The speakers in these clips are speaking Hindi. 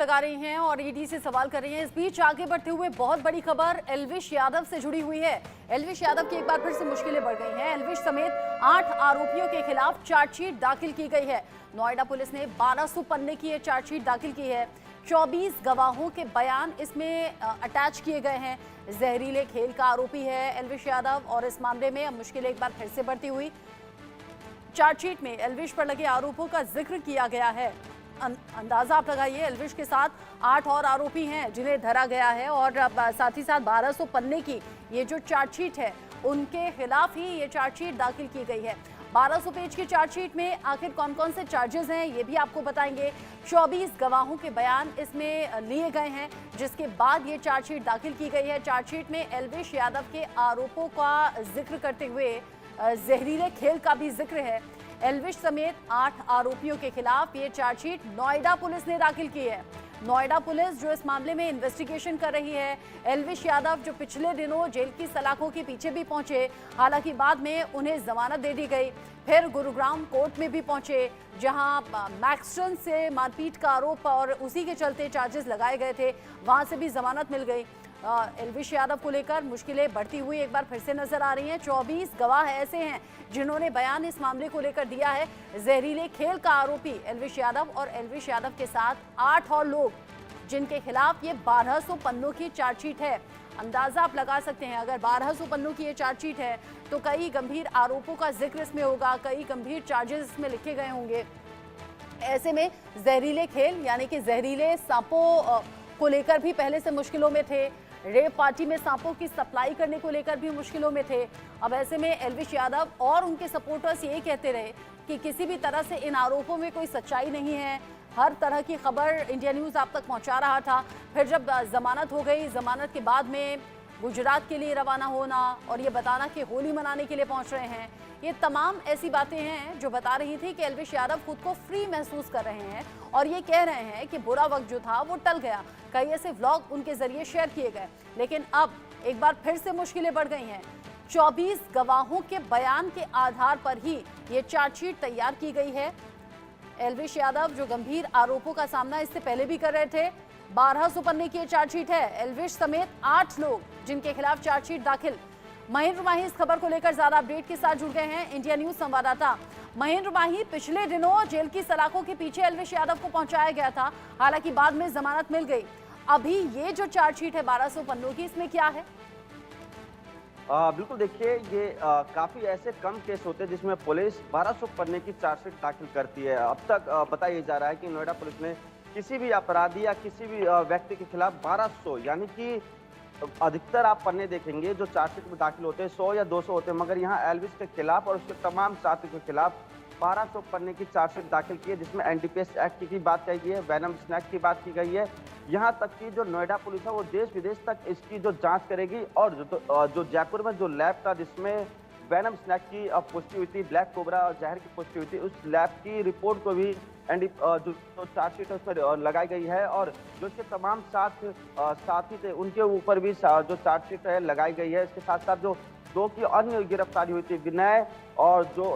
लगा रही हैं और ईडी से सवाल कर रही हैं। इस बीच आगे बढ़ते हुए बहुत बड़ी खबर एल्विश यादव से जुड़ी हुई है। एल्विश यादव की एक बार फिर से मुश्किलें बढ़ गई हैं। एल्विश समेत 8 आरोपियों के खिलाफ चार्जशीट दाखिल की गई है। नोएडा पुलिस ने 1200 पन्ने की चार्जशीट दाखिल की है। 24 गवाहों के बयान इसमें अटैच किए गए हैं। जहरीले खेल का आरोपी है एल्विश यादव और इस मामले में अब मुश्किलें एक बार फिर से बढ़ती हुई। चार्जशीट में एल्विश पर लगे आरोपों का जिक्र किया गया है। अंदाजा आप लगाइए, एल्विश के साथ 8 और आरोपी हैं जिन्हें धरा गया है और साथ ही साथ 1200 पन्ने की ये जो चार्जशीट है उनके खिलाफ ही ये चार्जशीट दाखिल की गई है। 1200 पेज की चार्जशीट में आखिर कौन कौन से चार्जेस हैं ये भी आपको बताएंगे। 24 गवाहों के बयान इसमें लिए गए हैं जिसके बाद ये चार्जशीट दाखिल की गई है। चार्जशीट में एल्विश यादव के आरोपों का जिक्र करते हुए जहरीले खेल का भी जिक्र है। एल्विश समेत 8 आरोपियों के खिलाफ ये चार्जशीट नोएडा पुलिस ने दाखिल की है। नोएडा पुलिस जो इस मामले में इन्वेस्टिगेशन कर रही है। एल्विश यादव जो पिछले दिनों जेल की सलाखों के पीछे भी पहुंचे, हालांकि बाद में उन्हें जमानत दे दी गई। फिर गुरुग्राम कोर्ट में भी पहुंचे जहां मैक्सटन से मारपीट का आरोप और उसी के चलते चार्जेस लगाए गए थे, वहां से भी जमानत मिल गई। एल्विश यादव को लेकर मुश्किलें बढ़ती हुई एक बार फिर से नजर आ रही हैं। 24 गवाह ऐसे हैं जिन्होंने बयान इस मामले को लेकर दिया है। जहरीले खेल का आरोपी एल्विश यादव और एल्विश यादव के साथ 8 और लोग जिनके खिलाफ ये 1200 पन्नों की चार्जशीट है। अंदाजा आप लगा सकते हैं, अगर 1200 पन्नों की ये चार्जशीट है तो कई गंभीर आरोपों का जिक्र इसमें होगा, कई गंभीर चार्जेस इसमें लिखे गए होंगे। ऐसे में जहरीले खेल यानी कि जहरीले सांपों को लेकर भी पहले से मुश्किलों में थे। रेप पार्टी में सांपों की सप्लाई करने को लेकर भी मुश्किलों में थे। अब ऐसे में एल्विश यादव और उनके सपोर्टर्स ये कहते रहे कि किसी भी तरह से इन आरोपों में कोई सच्चाई नहीं है। हर तरह की खबर इंडिया न्यूज़ आप तक पहुंचा रहा था। फिर जब जमानत हो गई, जमानत के बाद में गुजरात के लिए रवाना होना और ये बताना कि होली मनाने के लिए पहुंच रहे हैं, ये तमाम ऐसी बातें हैं जो बता रही थी कि एल्विश यादव खुद को फ्री महसूस कर रहे हैं और ये कह रहे हैं कि बुरा वक्त जो था वो टल गया। कई ऐसे व्लॉग उनके जरिए शेयर किए गए, लेकिन अब एक बार फिर से मुश्किलें बढ़ गई हैं। 24 गवाहों के बयान के आधार पर ही ये चार्जशीट तैयार की गई है। एल्विश यादव जो गंभीर आरोपों का सामना इससे पहले भी कर रहे थे। 1200 पन्ने की चार्जशीट है। एल्विश समेत 8 लोग जिनके खिलाफ चार्जशीट दाखिल। महेंद्र माही इस खबर को लेकर ज्यादा अपडेट के साथ जुड़ गए हैं। इंडिया न्यूज संवाददाता महेंद्र माही, पिछले दिनों जेल की सलाखों के पीछे एल्विश यादव को पहुंचाया गया था, हालांकि बाद में जमानत मिल गई। अभी ये जो चार्जशीट है 1200 पन्नों की, इसमें क्या है? बिल्कुल, देखिए ये काफ़ी ऐसे कम केस होते हैं जिसमें पुलिस 1200 पन्ने की चार्जशीट दाखिल करती है। अब तक बताया जा रहा है कि नोएडा पुलिस ने किसी भी अपराधी या किसी भी व्यक्ति के खिलाफ 1200 यानी कि अधिकतर आप पन्ने देखेंगे जो चार्जशीट में दाखिल होते हैं 100 या 200 होते हैं, मगर यहाँ एल्विश के खिलाफ और उसके तमाम साथियों के खिलाफ 1200 पन्ने की चार्जशीट दाखिल की है, जिसमें एनडीपीएस एक्ट की बात कही गई है, वेनम स्नैक की बात की गई है। यहाँ तक कि जो नोएडा पुलिस है वो देश विदेश तक इसकी जो जांच करेगी और जो जयपुर में जो लैब था जिसमें वेनम स्नैक की पुष्टि हुई थी, ब्लैक कोबरा और जहर की पुष्टि हुई थी, उस लैब की रिपोर्ट को भी जो चार्जशीट है उस पर लगाई गई है और जो इसके तमाम साथी थे उनके ऊपर भी जो चार्जशीट है लगाई गई है। इसके साथ साथ जो 2 की अन्य गिरफ्तारी हुई थी, विनय और जो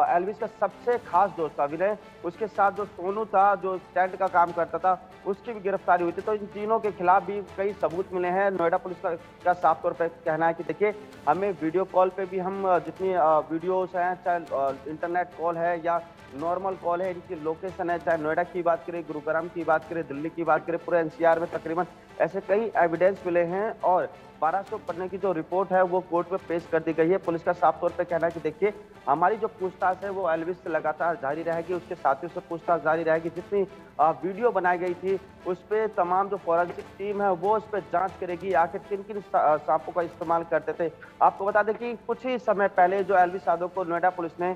एल्विश का सबसे खास दोस्त था विनय, उसके साथ जो सोनू था जो टेंट का काम करता था, उसकी भी गिरफ्तारी हुई थी। तो इन तीनों के खिलाफ भी कई सबूत मिले हैं। नोएडा पुलिस का साफ तौर पर कहना है कि देखिए, हमें वीडियो कॉल पे भी हम जितनी वीडियोस हैं, चाहे इंटरनेट कॉल है या नॉर्मल कॉल है, इनकी लोकेशन है, चाहे नोएडा की बात करें, गुरुग्राम की बात करें, दिल्ली की बात करें, पूरे एनसीआर में तकरीबन ऐसे कई एविडेंस मिले हैं और 1200 पन्ने की जो रिपोर्ट है वो कोर्ट में पेश कर दी गई है। पुलिस का साफ तौर पे कहना है कि देखिए, हमारी जो पूछताछ है वो एल्विश से लगातार जारी रहेगी, उसके साथियों से पूछताछ जारी रहेगी। जितनी वीडियो बनाई गई थी उस पर तमाम जो फॉरेंसिक टीम है वो उस पर जांच करेगी, आखिर किन किन सांपों का इस्तेमाल करते थे। आपको बता दें कि कुछ ही समय पहले जो एल्विश यादव को नोएडा पुलिस ने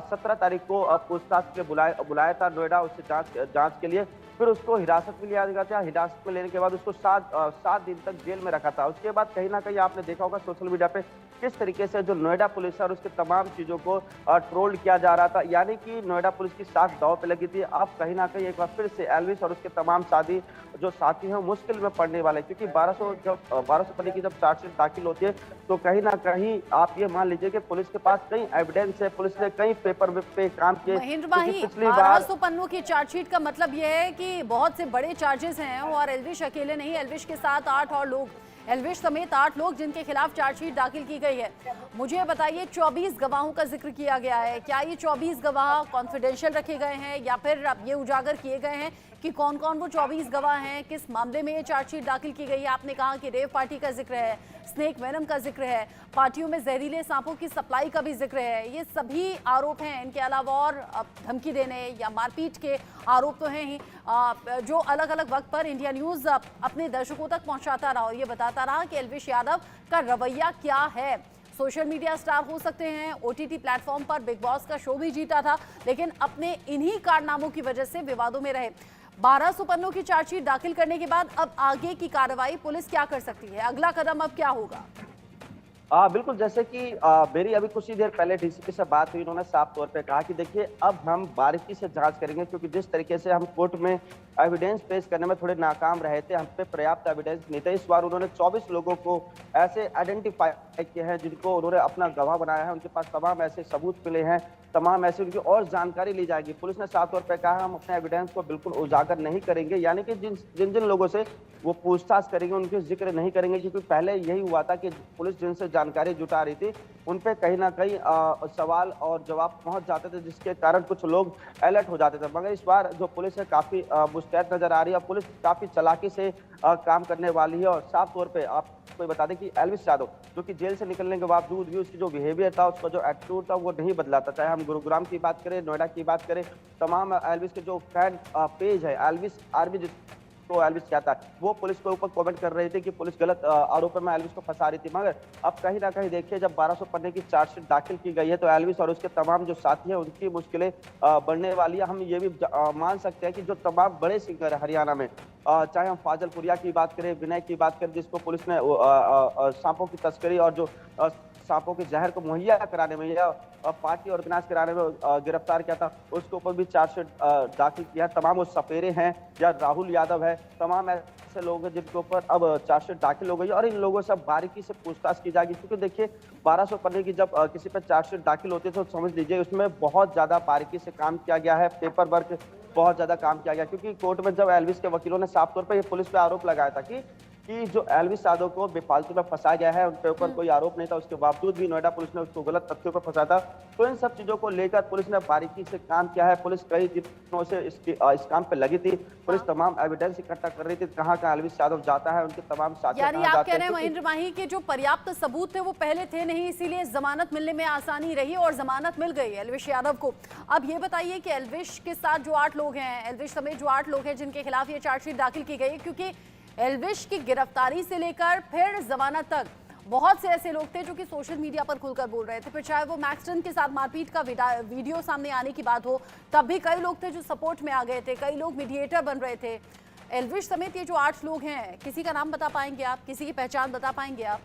17 तारीख को पूछताछ के लिए बुलाया था नोएडा, उससे जाँच के लिए। फिर उसको हिरासत में लिया गया था। हिरासत में लेने के बाद उसको 7 दिन तक जेल में रखा था। उसके बाद कहीं ना कहीं आपने देखा होगा सोशल मीडिया पे किस तरीके से जो नोएडा पुलिस है और उसके तमाम चीजों को ट्रोल किया जा रहा था, यानी कि नोएडा पुलिस की साख दांव पे लगी थी। अब कहीं ना कहीं एक बार फिर से एल्विस और उसके तमाम जो साथी हैं मुश्किल में पड़ने वाले, क्योंकि 1200 पन्ने की जब चार्जशीट दाखिल होती है तो कहीं ना कहीं आप ये मान लीजिए कि पुलिस के पास कई एविडेंस है, पुलिस ने कई पेपर पे काम किए। महेंद्र माही, 1200 पन्नों की चार्जशीट का मतलब यह है कि बहुत से बड़े चार्जेस हैं और एल्विश अकेले नहीं, एल्विश के साथ 8 और लोग, एल्विश समेत 8 लोग जिनके खिलाफ चार्जशीट दाखिल की गई है। मुझे बताइए, 24 गवाहों का जिक्र किया गया है, क्या ये 24 गवाह कॉन्फिडेंशियल रखे गए हैं या फिर अब ये उजागर किए गए हैं कि कौन कौन वो 24 गवाह हैं, किस मामले में ये चार्जशीट दाखिल की गई है? आपने कहा कि रेव पार्टी का जिक्र है, स्नेक वेनम का जिक्र है, पार्टियों में जहरीले सांपों की सप्लाई का भी जिक्र है, ये सभी आरोप हैं। इनके अलावा और धमकी देने या मारपीट के आरोप तो हैं ही, जो अलग अलग वक्त पर इंडिया न्यूज अपने दर्शकों तक पहुंचाता रहा और ये बताता रहा कि एल्विश यादव का रवैया क्या है। सोशल मीडिया स्टार हो सकते हैं, ओटीटी प्लेटफॉर्म पर बिग बॉस का शो भी जीता था, लेकिन अपने इन्हीं कारनामों की वजह से विवादों में रहे। 1200 पन्नों की चार्जशीट दाखिल करने के बाद अब आगे की कार्रवाई पुलिस क्या कर सकती है? अगला कदम अब क्या होगा? बिल्कुल, जैसे कि मेरी अभी कुछ ही देर पहले डीसीपी से बात हुई, उन्होंने साफ तौर पे कहा कि देखिए अब हम बारीकी से जांच करेंगे, क्योंकि जिस तरीके से हम कोर्ट में एविडेंस पेश करने में थोड़े नाकाम रहे थे, हम पे पर्याप्त एविडेंस नहीं थे। इस बार उन्होंने 24 लोगों को ऐसे आइडेंटिफाई किए हैं जिनको उन्होंने अपना गवाह बनाया है, उनके पास तमाम ऐसे सबूत मिले हैं, तमाम ऐसे उनकी और जानकारी ली जाएगी। पुलिस ने साफ तौर पर कहा हम अपने एविडेंस को बिल्कुल उजागर नहीं करेंगे, यानी कि जिन जिन लोगों से वो पूछताछ करेंगे उनके जिक्र नहीं करेंगे, क्योंकि पहले यही हुआ था कि पुलिस जिनसे जानकारी जुटा रही थी उन पे कहीं ना कहीं सवाल और जवाब पहुंच जाते थे, जिसके कारण कुछ लोग अलर्ट हो जाते थे। मगर इस बार जो पुलिस है काफी मुस्तैद नजर आ रही है, पुलिस काफी चालाकी से काम करने वाली है। और साफ तौर पे आपको बता दें कि एल्विश यादव जो कि जेल से निकलने के बावजूद भी उसकी जो बिहेवियर था, उसका जो एटीट्यूड था वो नहीं बदला था। चाहे हम गुरुग्राम की बात करें, नोएडा की बात करें, तमाम एल्विश के जो फैन पेज है एल्विश आर्मी तो एल्विश क्या था, वो पुलिस के ऊपर कमेंट कर रहे थे कि पुलिस गलत आरोपों में एल्विश को फंसा रही थी। मगर अब कहीं ना कहीं देखिए, जब 1200 पन्ने की चार्जशीट दाखिल की गई है तो एल्विश और उसके तमाम जो साथी हैं उनकी मुश्किलें बढ़ने वाली है। हम ये भी मान सकते हैं कि जो तमाम बड़े सिंगर है हरियाणा में, चाहे हम फाजलपुरिया की बात करें, विनय की बात करें, जिसको पुलिस ने सांपों की तस्करी और जो सांपों के जहर को मुहैया कराने में या पार्टी ऑर्गेनाइज कराने में गिरफ्तार किया था, उसके ऊपर भी चार्जशीट दाखिल किया है। तमाम वो सपेरे हैं या राहुल यादव है, तमाम ऐसे लोग हैं जिनके ऊपर अब चार्जशीट दाखिल हो गई और इन लोगों से बारीकी से पूछताछ की जाएगी। क्योंकि देखिए 1200 पन्ने की जब किसी पर चार्जशीट दाखिल होती है तो समझ लीजिए उसमें बहुत ज्यादा बारीकी से काम किया गया है, पेपर वर्क बहुत ज्यादा काम किया गया। क्योंकि कोर्ट में जब एल्विश के वकीलों ने साफ तौर पर ये पुलिस पे आरोप लगाया था कि जो एल्विश यादव को बेफालतू में फंसाया गया है, उनके ऊपर कोई आरोप नहीं था, उसके बावजूद भी नोएडा पुलिस ने उसको गलत तथ्यों पर फंसाया था। तो इन सब चीजों को लेकर पुलिस ने बारीकी से काम किया है। पुलिस कई दिनों से इस काम पे लगी थी, पुलिस तमाम एविडेंस इकट्ठा कर रही थी, कहाँ कहाँ एल्विश यादव जाता है, उनके तमाम साथी। यानी आप कह रहे हैं महेंद्र माही के जो पर्याप्त सबूत थे वो पहले थे नहीं, इसीलिए जमानत मिलने में आसानी रही और जमानत मिल गई एल्विश यादव को। अब ये बताइए कि एल्विश के साथ जो 8 लोग हैं, एल्विश समेत जो 8 लोग हैं जिनके खिलाफ ये चार्जशीट दाखिल की गई है, क्योंकि एल्विश की गिरफ्तारी से लेकर फिर जमानत तक बहुत से ऐसे लोग थे जो कि सोशल मीडिया पर खुलकर बोल रहे थे। फिर चाहे वो मैक्सटन के साथ मारपीट का वीडियो सामने आने की बात हो, तब भी कई लोग थे जो सपोर्ट में आ गए थे, कई लोग मीडिएटर बन रहे थे। एल्विश समेत ये जो 8 लोग हैं, किसी का नाम बता पाएंगे आप, किसी की पहचान बता पाएंगे आप?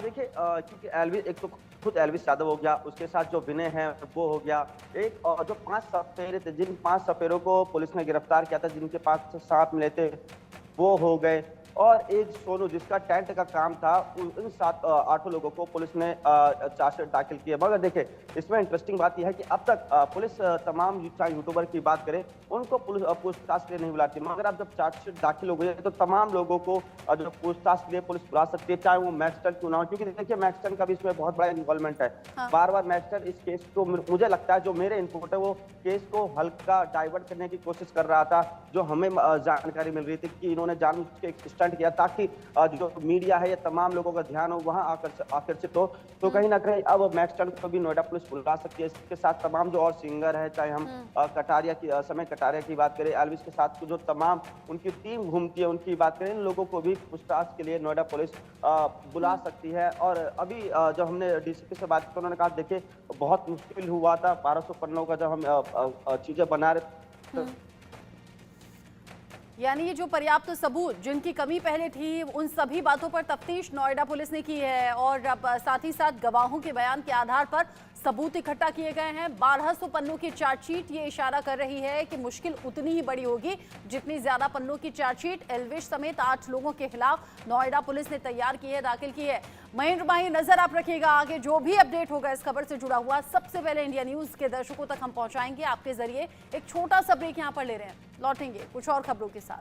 देखिए, क्योंकि एल्विश एक तो खुद एल्विश यादव हो गया, उसके साथ जो विनय है वो हो गया, एक जो 5 सपेरे थे, जिन 5 सपेरों को पुलिस ने गिरफ्तार किया था, जिनके पास सांप मिले थे वो हो गए, और एक सोनू जिसका टेंट का काम था, इन 8 लोगों को पुलिस ने चार्जशीट दाखिल किया। मगर देखिए इसमें इंटरेस्टिंग बात यह है कि अब तक पुलिस तमाम चाहे यूट्यूबर की बात करे उनको पुलिस पूछताछ के लिए नहीं बुलाती, मगर अब जब चार्जशीट दाखिल हो गई है तो तमाम लोगों को जो पूछताछ के लिए पुलिस बुला सकती है, चाहे वो मैक्सटन क्यों ना हो। क्योंकि देखिए मैक्सटन का भी इसमें बहुत बड़ा इन्वॉल्वमेंट है। बार बार मैक्सटन इस केस को, मुझे लगता है जो मेरे इनपुट है, वो केस को हल्का डाइवर्ट करने की कोशिश कर रहा था। जो हमें जानकारी मिल रही थी कि इन्होंने जानबूझ के स्टंट किया ताकि जो मीडिया है या तमाम लोगों का ध्यान हो वहां आकर्षित हो। तो कहीं ना कहीं अब मैक्सटन को भी नोएडा पुलिस बुला सकती है। इसके साथ तमाम जो और सिंगर है, चाहे हम समय कटारिया की बात करें, एल्विश के साथ जो तमाम उनकी टीम घूमती है उनकी बात करें, इन लोगों को भी पूछताछ के लिए नोएडा पुलिस बुला सकती है। और अभी जब हमने डीसीपी से बात की तो उन्होंने कहा देखिए बहुत मुश्किल हुआ था 1200 पन्नों का जब हम चीजें बना रहे थे। यानी ये जो पर्याप्त सबूत जिनकी कमी पहले थी, उन सभी बातों पर तफ्तीश नोएडा पुलिस ने की है और अब साथ ही साथ गवाहों के बयान के आधार पर सबूत इकट्ठा किए गए हैं। 1200 पन्नों की चार्जशीट ये इशारा कर रही है कि मुश्किल उतनी ही बड़ी होगी जितनी ज्यादा पन्नों की चार्जशीट एल्विश समेत 8 लोगों के खिलाफ नोएडा पुलिस ने तैयार की है, दाखिल की है। महेंद्र भाई, नजर आप रखिएगा, आगे जो भी अपडेट होगा इस खबर से जुड़ा हुआ सबसे पहले इंडिया न्यूज के दर्शकों तक हम पहुंचाएंगे आपके जरिए। एक छोटा सा ब्रेक यहां पर ले रहे हैं, लौटेंगे कुछ और खबरों के साथ।